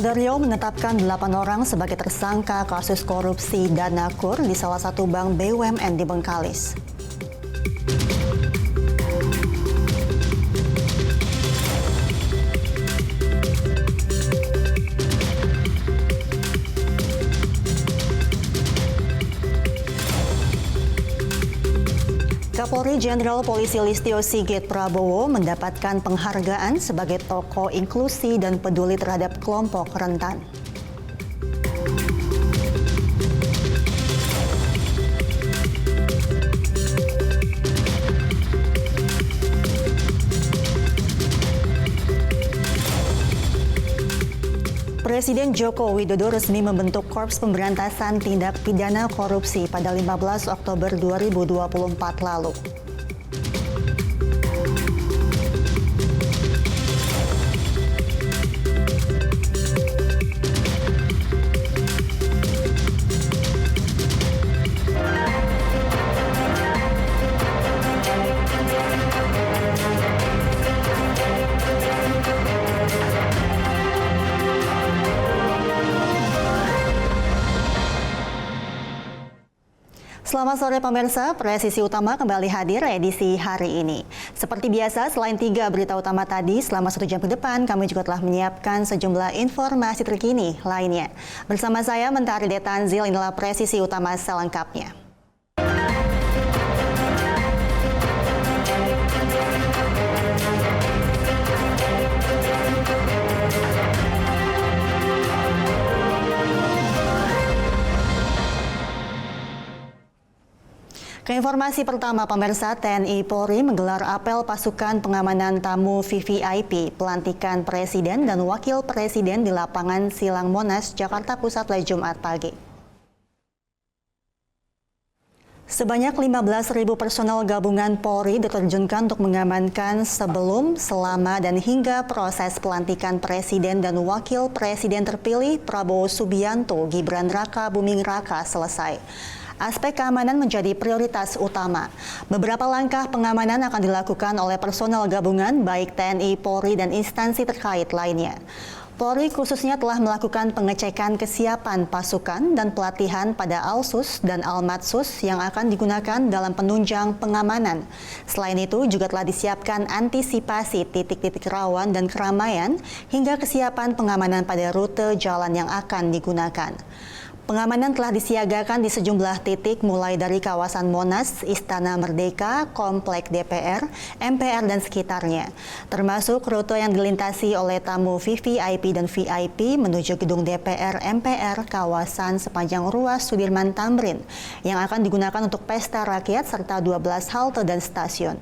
Polda Riau menetapkan 8 orang sebagai tersangka kasus korupsi dana KUR di salah satu bank BUMN di Bengkalis. Kapolri Jenderal Polisi Listio Sigit Prabowo mendapatkan penghargaan sebagai tokoh inklusi dan peduli terhadap kelompok rentan. Presiden Joko Widodo resmi membentuk Korps Pemberantasan Tindak Pidana Korupsi pada 15 Oktober 2024 lalu. Selamat sore pemirsa, Presisi Utama kembali hadir edisi hari ini. Seperti biasa, selain 3 berita utama tadi, selama 1 jam ke depan kami juga telah menyiapkan sejumlah informasi terkini lainnya. Bersama saya Mentari Detanzil, inilah Presisi Utama selengkapnya. Ke informasi pertama, pemirsa, TNI Polri menggelar apel pasukan pengamanan tamu VVIP pelantikan Presiden dan Wakil Presiden di lapangan Silang Monas, Jakarta Pusat pada Jumat pagi. Sebanyak 15.000 personel gabungan Polri diterjunkan untuk mengamankan sebelum, selama, dan hingga proses pelantikan Presiden dan Wakil Presiden terpilih Prabowo Subianto Gibran Raka Buming Raka selesai. Aspek keamanan menjadi prioritas utama. Beberapa langkah pengamanan akan dilakukan oleh personel gabungan baik TNI, Polri, dan instansi terkait lainnya. Polri khususnya telah melakukan pengecekan kesiapan pasukan dan pelatihan pada Alsus dan Almatsus yang akan digunakan dalam penunjang pengamanan. Selain itu juga telah disiapkan antisipasi titik-titik rawan dan keramaian hingga kesiapan pengamanan pada rute jalan yang akan digunakan. Pengamanan telah disiagakan di sejumlah titik mulai dari kawasan Monas, Istana Merdeka, Komplek DPR, MPR, dan sekitarnya. Termasuk rute yang dilintasi oleh tamu VVIP dan VIP menuju gedung DPR, MPR, kawasan sepanjang ruas Sudirman Tamrin yang akan digunakan untuk pesta rakyat serta 12 halte dan stasiun.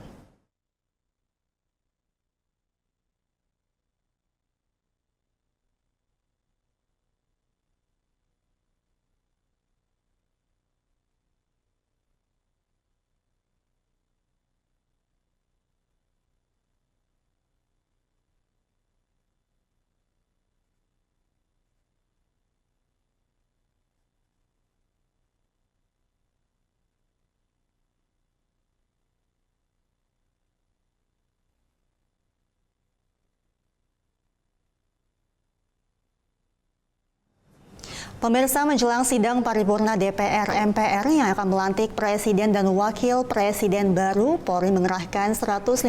Pemirsa, menjelang sidang paripurna DPR MPR yang akan melantik Presiden dan Wakil Presiden baru, Polri mengerahkan 115.000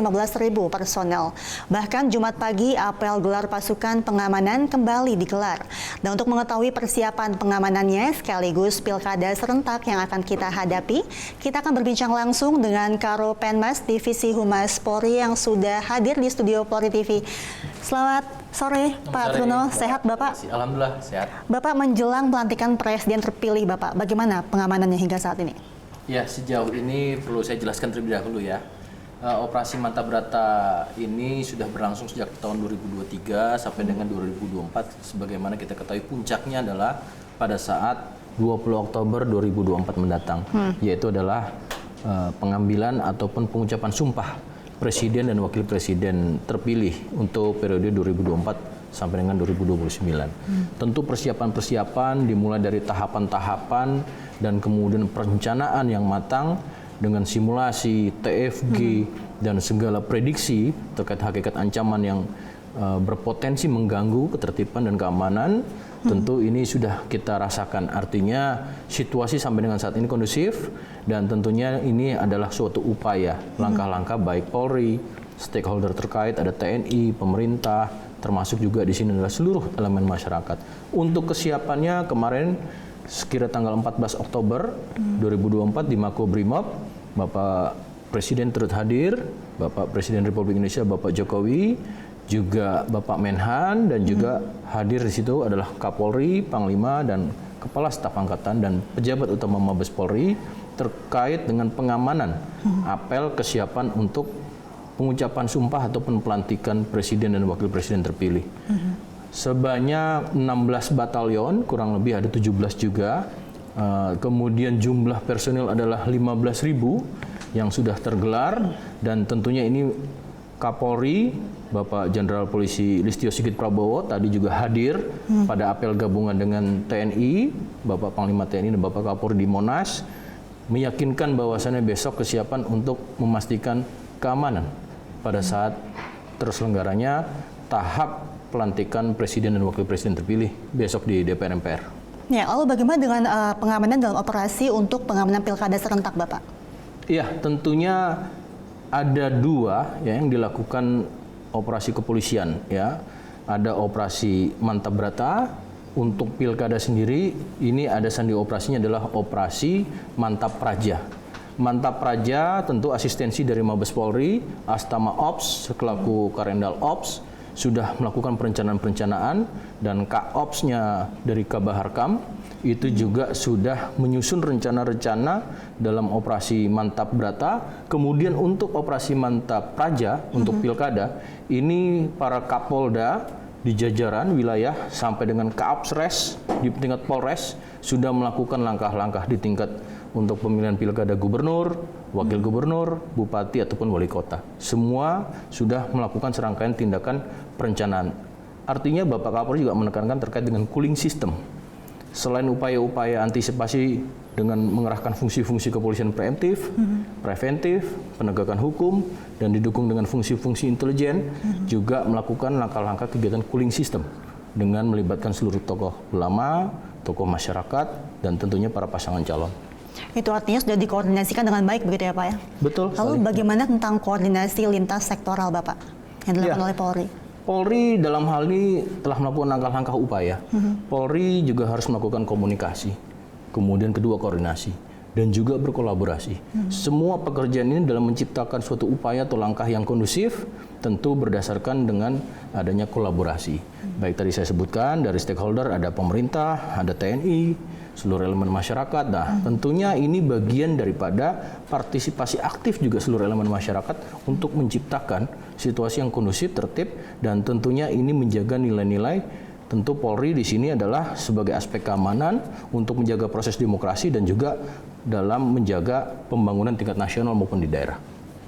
personel. Bahkan Jumat pagi apel gelar pasukan pengamanan kembali digelar. Dan untuk mengetahui persiapan pengamanannya sekaligus pilkada serentak yang akan kita hadapi, kita akan berbincang langsung dengan Karo Penmas Divisi Humas Polri yang sudah hadir di studio Polri TV. Selamat sore, Pak Truno. Sehat Bapak? Alhamdulillah sehat. Bapak, menjelang pelantikan Presiden terpilih Bapak, bagaimana pengamanannya hingga saat ini? Ya, sejauh ini perlu saya jelaskan terlebih dahulu ya. Operasi Manta Brata ini sudah berlangsung sejak tahun 2023 sampai dengan 2024. Sebagaimana kita ketahui, puncaknya adalah pada saat 20 Oktober 2024 mendatang, yaitu adalah pengambilan ataupun pengucapan sumpah Presiden dan Wakil Presiden terpilih untuk periode 2024 sampai dengan 2029. Tentu persiapan-persiapan dimulai dari tahapan-tahapan dan kemudian perencanaan yang matang dengan simulasi, TFG, dan segala prediksi terkait hakikat ancaman yang berpotensi mengganggu ketertiban dan keamanan, tentu ini sudah kita rasakan. Artinya situasi sampai dengan saat ini kondusif, dan tentunya ini adalah suatu upaya, langkah-langkah baik Polri, stakeholder terkait, ada TNI, pemerintah, termasuk juga di sini adalah seluruh elemen masyarakat. Untuk kesiapannya kemarin sekira tanggal 14 Oktober 2024 di Makobrimob, Bapak Presiden turut hadir, Bapak Presiden Republik Indonesia Bapak Jokowi, juga Bapak Menhan, dan juga hadir di situ adalah Kapolri, Panglima, dan Kepala Staf Angkatan dan pejabat utama Mabes Polri terkait dengan pengamanan apel kesiapan untuk pengucapan sumpah ataupun pelantikan Presiden dan Wakil Presiden terpilih. Sebanyak 16 batalion, kurang lebih ada 17 juga. Kemudian jumlah personil adalah 15.000 yang sudah tergelar, dan tentunya ini Kapolri, Bapak Jenderal Polisi Listio Sigit Prabowo tadi juga hadir pada apel gabungan dengan TNI, Bapak Panglima TNI dan Bapak Kapolri di Monas, meyakinkan bahwasannya besok kesiapan untuk memastikan keamanan pada saat terselenggaranya tahap pelantikan Presiden dan Wakil Presiden terpilih besok di DPR MPR. Ya, lalu bagaimana dengan pengamanan dalam operasi untuk pengamanan pilkada serentak, Bapak? Iya, tentunya ada dua ya yang dilakukan operasi kepolisian ya. Ada operasi Mantap Brata untuk pilkada sendiri, ini ada sandi operasinya adalah operasi Mantap Praja. Mantap Praja tentu asistensi dari Mabes Polri, Astama Ops selaku Karendal Ops sudah melakukan perencanaan-perencanaan, dan K-Ops-nya dari Kabaharkam itu juga sudah menyusun rencana-rencana dalam operasi Mantap Brata. Kemudian untuk operasi Mantap Praja untuk pilkada, ini para Kapolda di jajaran wilayah sampai dengan Kapolres di tingkat Polres sudah melakukan langkah-langkah di tingkat untuk pemilihan pilkada gubernur, wakil gubernur, bupati ataupun wali kota. Semua sudah melakukan serangkaian tindakan perencanaan. Artinya Bapak Kapolri juga menekankan terkait dengan cooling system. Selain upaya-upaya antisipasi dengan mengerahkan fungsi-fungsi kepolisian preemptif, preventif, penegakan hukum, dan didukung dengan fungsi-fungsi intelijen, juga melakukan langkah-langkah kegiatan cooling system dengan melibatkan seluruh tokoh ulama, tokoh masyarakat, dan tentunya para pasangan calon. Itu artinya sudah dikoordinasikan dengan baik begitu ya Pak ya? Betul. Lalu bagaimana tentang koordinasi lintas sektoral Bapak yang dilakukan oleh Polri? Polri dalam hal ini telah melakukan langkah-langkah upaya. Polri juga harus melakukan komunikasi, kemudian kedua koordinasi, dan juga berkolaborasi. Semua pekerjaan ini dalam menciptakan suatu upaya atau langkah yang kondusif tentu berdasarkan dengan adanya kolaborasi. Baik tadi saya sebutkan dari stakeholder, ada pemerintah, ada TNI, seluruh elemen masyarakat. Nah, tentunya ini bagian daripada partisipasi aktif juga seluruh elemen masyarakat untuk menciptakan situasi yang kondusif, tertib, dan tentunya ini menjaga nilai-nilai. Tentu Polri di sini adalah sebagai aspek keamanan untuk menjaga proses demokrasi dan juga dalam menjaga pembangunan tingkat nasional maupun di daerah.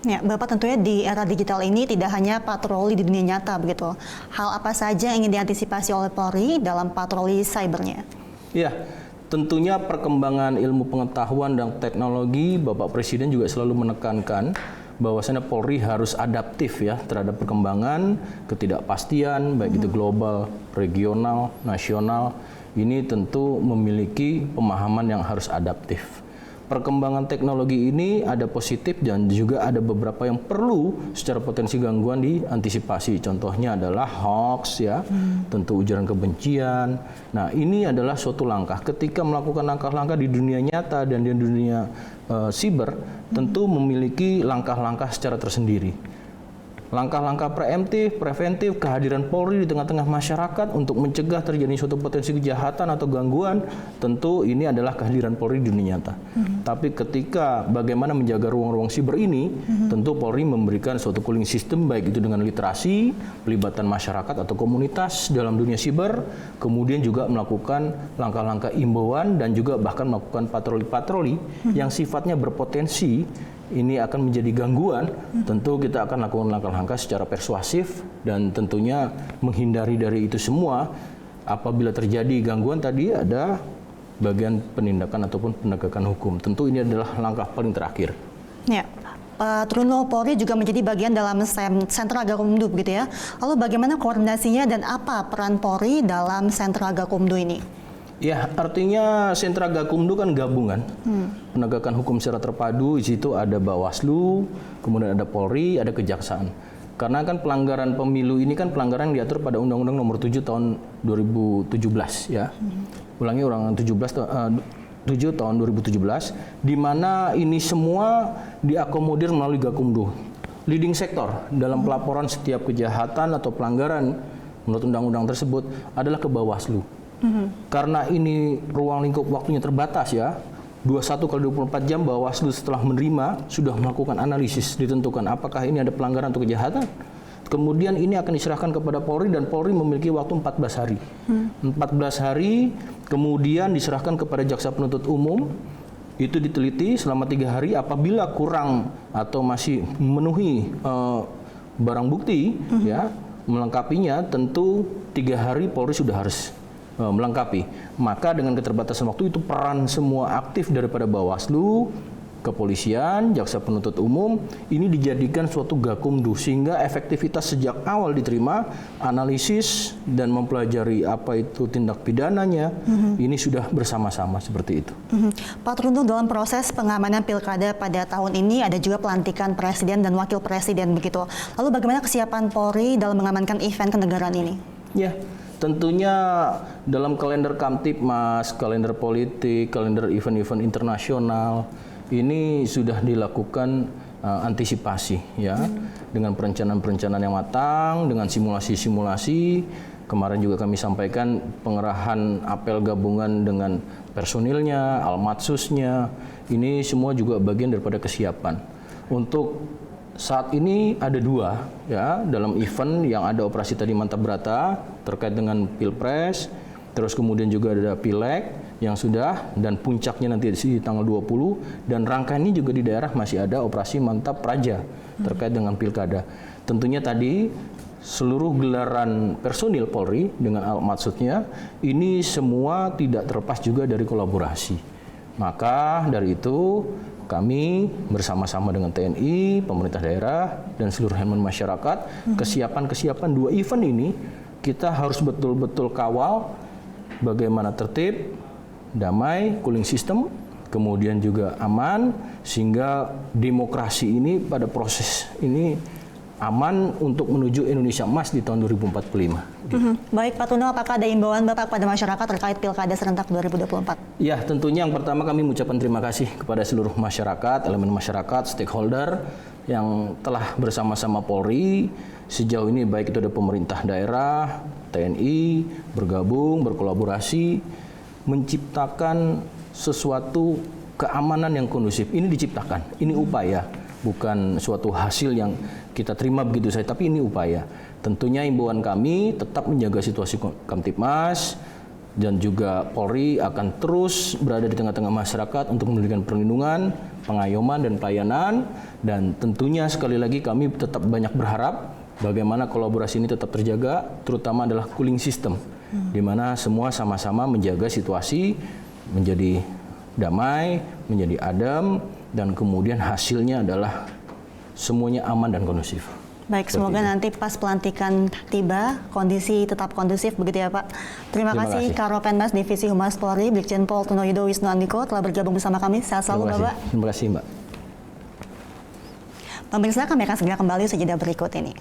Ya, Bapak tentunya di era digital ini tidak hanya patroli di dunia nyata begitu. Hal apa saja yang ingin diantisipasi oleh Polri dalam patroli cybernya? Ya, tentunya perkembangan ilmu pengetahuan dan teknologi, Bapak Presiden juga selalu menekankan bahwasanya Polri harus adaptif ya terhadap perkembangan, ketidakpastian, baik itu global, regional, nasional. Ini tentu memiliki pemahaman yang harus adaptif. Perkembangan teknologi ini ada positif dan juga ada beberapa yang perlu secara potensi gangguan diantisipasi. Contohnya adalah hoax ya, tentu ujaran kebencian. Nah, ini adalah suatu langkah ketika melakukan langkah-langkah di dunia nyata dan di dunia siber, tentu memiliki langkah-langkah secara tersendiri. Langkah-langkah preemptif, preventif, kehadiran Polri di tengah-tengah masyarakat untuk mencegah terjadi suatu potensi kejahatan atau gangguan, tentu ini adalah kehadiran Polri di dunia nyata. Tapi ketika bagaimana menjaga ruang-ruang siber ini, tentu Polri memberikan suatu cooling system, baik itu dengan literasi, pelibatan masyarakat atau komunitas dalam dunia siber, kemudian juga melakukan langkah-langkah imbauan dan juga bahkan melakukan patroli-patroli yang sifatnya berpotensi ini akan menjadi gangguan. Tentu kita akan lakukan langkah-langkah secara persuasif dan tentunya menghindari dari itu semua. Apabila terjadi gangguan tadi ada bagian penindakan ataupun penegakan hukum. Tentu ini adalah langkah paling terakhir. Ya, Pak Truno, Polri juga menjadi bagian dalam Sentra Gakumdu begitu ya. Lalu bagaimana koordinasinya dan apa peran Polri dalam Sentra Gakumdu ini? Ya, artinya Sentra Gakumdu kan gabungan penegakan hukum secara terpadu. Di situ ada Bawaslu, kemudian ada Polri, ada Kejaksaan. Karena kan pelanggaran pemilu ini kan pelanggaran yang diatur pada Undang-Undang Nomor 7 tahun 2017 ya. Ulangi Undang-Undang 7 tahun 2017, di mana ini semua diakomodir melalui Gakumdu. Leading sektor dalam pelaporan setiap kejahatan atau pelanggaran menurut undang-undang tersebut adalah ke Bawaslu. Karena ini ruang lingkup waktunya terbatas ya, 21 kali 24 jam Bawaslu setelah menerima sudah melakukan analisis, ditentukan apakah ini ada pelanggaran atau kejahatan. Kemudian ini akan diserahkan kepada Polri dan Polri memiliki waktu 14 hari. 14 hari kemudian diserahkan kepada Jaksa Penuntut Umum, itu diteliti selama 3 hari. Apabila kurang atau masih memenuhi barang bukti ya, melengkapinya, tentu 3 hari Polri sudah harus melengkapi. Maka dengan keterbatasan waktu itu peran semua aktif daripada Bawaslu, kepolisian, jaksa penuntut umum ini dijadikan suatu Gakumdu sehingga efektivitas sejak awal diterima, analisis dan mempelajari apa itu tindak pidananya ini sudah bersama-sama seperti itu. Pak Truno, dalam proses pengamanan pilkada pada tahun ini ada juga pelantikan presiden dan wakil presiden begitu. Lalu bagaimana kesiapan Polri dalam mengamankan event kenegaraan ini? Ya, tentunya dalam kalender Kamtibmas, kalender politik, kalender event-event internasional ini sudah dilakukan antisipasi ya, dengan perencanaan-perencanaan yang matang, dengan simulasi-simulasi. Kemarin juga kami sampaikan pengerahan apel gabungan dengan personilnya, almatsusnya. Ini semua juga bagian daripada kesiapan. Untuk saat ini ada 2 ya dalam event yang ada operasi tadi Mantap Brata terkait dengan Pilpres, terus kemudian juga ada Pileg yang sudah, dan puncaknya nanti di tanggal 20, dan rangkaian ini juga di daerah masih ada operasi Mantap Praja terkait dengan Pilkada. Tentunya tadi seluruh gelaran personil Polri dengan maksudnya ini semua tidak terlepas juga dari kolaborasi. Maka dari itu kami bersama-sama dengan TNI, pemerintah daerah, dan seluruh elemen masyarakat, kesiapan-kesiapan 2 event ini kita harus betul-betul kawal bagaimana tertib, damai, cooling system, kemudian juga aman, sehingga demokrasi ini pada proses ini aman untuk menuju Indonesia Emas di tahun 2045. Baik Pak Truno, apakah ada imbauan Bapak kepada masyarakat terkait Pilkada serentak 2024? Ya, tentunya yang pertama kami mengucapkan terima kasih kepada seluruh masyarakat, elemen masyarakat, stakeholder yang telah bersama-sama Polri sejauh ini, baik itu ada pemerintah daerah, TNI, bergabung, berkolaborasi, menciptakan sesuatu keamanan yang kondusif. Ini diciptakan, ini upaya, bukan suatu hasil yang kita terima begitu saja, tapi ini upaya. Tentunya imbauan kami tetap menjaga situasi Kamtibmas, dan juga Polri akan terus berada di tengah-tengah masyarakat untuk memberikan perlindungan, pengayoman, dan pelayanan. Dan tentunya sekali lagi kami tetap banyak berharap bagaimana kolaborasi ini tetap terjaga, terutama adalah cooling system, di mana semua sama-sama menjaga situasi menjadi damai, menjadi adem, dan kemudian hasilnya adalah semuanya aman dan kondusif. Baik, semoga nanti pas pelantikan tiba, kondisi tetap kondusif begitu ya Pak. Terima kasih Karopenmas Divisi Humas Polri, Brigjen Pol Truno Yudo Wisnu Andiko telah bergabung bersama kami. Sehat selalu Bapak. Terima kasih Mbak. Pemirsa, kami akan segera kembali sejenak berikut ini.